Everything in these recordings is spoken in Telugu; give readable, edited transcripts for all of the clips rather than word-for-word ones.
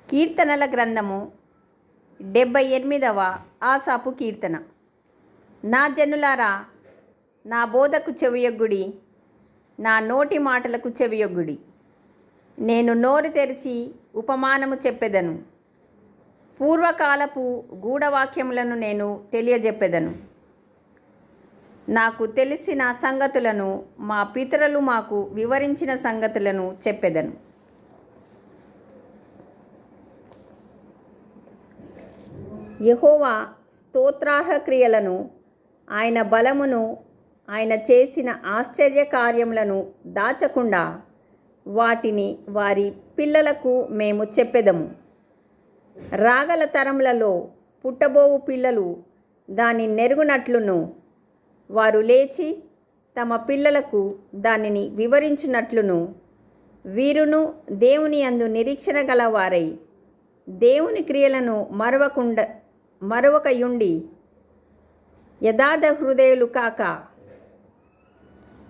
కీర్తనల గ్రంథము 78వ ఆసాపు కీర్తన. నా జనులారా, నా బోధకు చెవియొగ్గుడి, నా నోటి మాటలకు చెవియొగ్గుడి. నేను నోరు తెరిచి ఉపమానము చెప్పెదను, పూర్వకాలపు గూఢవాక్యములను నేను తెలియజెప్పెదను. నాకు తెలిసిన సంగతులను, మా పితరులు మాకు వివరించిన సంగతులను చెప్పెదను. యెహోవా స్తోత్రార్హ క్రియలను, ఆయన బలమును, ఆయన చేసిన ఆశ్చర్య కార్యములను దాచకుండా వాటిని వారి పిల్లలకు మేము చెప్పెదము. రాగల తరములలో పుట్టబోవు పిల్లలు దాన్ని నెరుగునట్లును, వారు లేచి తమ పిల్లలకు దానిని వివరించునట్లును, వీరును దేవుని యందు నిరీక్షణ గలవారై దేవుని క్రియలను మరవకయుండి యథార్థ హృదయులు కాక,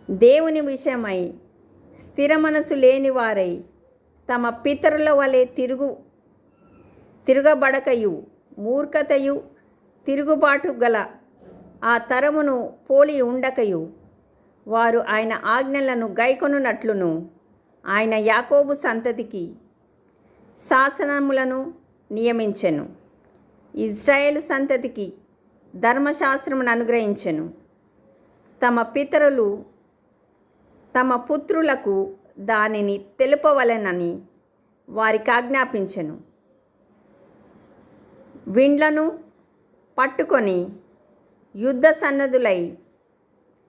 దేవుని విషయమై స్థిర మనసు లేని వారై తమ పితరుల వలె తిరగబడకయు మూర్ఖతయు తిరుగుబాటు గల ఆ తరమును పోలి ఉండకయు, వారు ఆయన ఆజ్ఞలను గైకొనున్నట్లును, ఆయన యాకోబు సంతతికి శాసనములను నియమించెను, ఇజ్రాయేలు సంతతికి ధర్మశాస్త్రమును అనుగ్రహించెను. తమ పితరులు తమ పుత్రులకు దానిని తెలుపవలెనని వారికి ఆజ్ఞాపించెను. విండ్లను పట్టుకొని యుద్ధ సన్నద్ధులై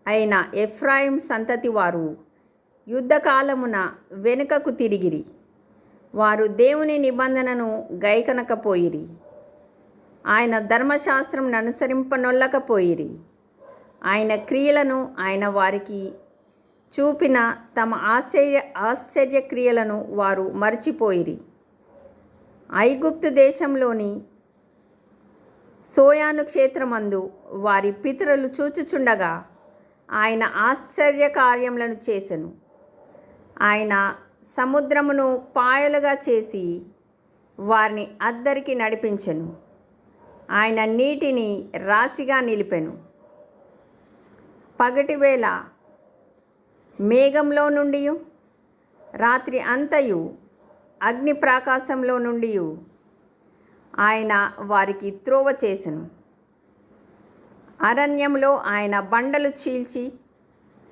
అయిన ఎఫ్రాయిం సంతతి వారు యుద్ధకాలమున వెనుకకు తిరిగిరి. వారు దేవుని నిబంధనను గైకొనకపోయిరి, ఆయన ధర్మశాస్త్రం అనుసరింపనొల్లకపోయిరి. ఆయన క్రియలను, ఆయన వారికి చూపిన తమ ఆశ్చర్య క్రియలను వారు మర్చిపోయిరి. ఐగుప్తు దేశంలోని సోయాను క్షేత్రమందు వారి పితరులు చూచుచుండగా ఆయన ఆశ్చర్య కార్యములను చేసెను. ఆయన సముద్రమును పాయలుగా చేసి వారిని అద్దరికి నడిపించెను. ఆయన నీటిని రాశిగా నిలిపెను. పగటివేళ మేఘంలో నుండి, రాత్రి అంతయు అగ్ని ప్రాకాశంలో నుండి ఆయన వారికి త్రోవ చేసెను. అరణ్యంలో ఆయన బండలు చీల్చి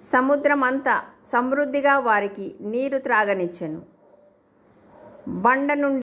సముద్రమంతా సమృద్ధిగా వారికి నీరు త్రాగనిచ్చెను. బండ నుండి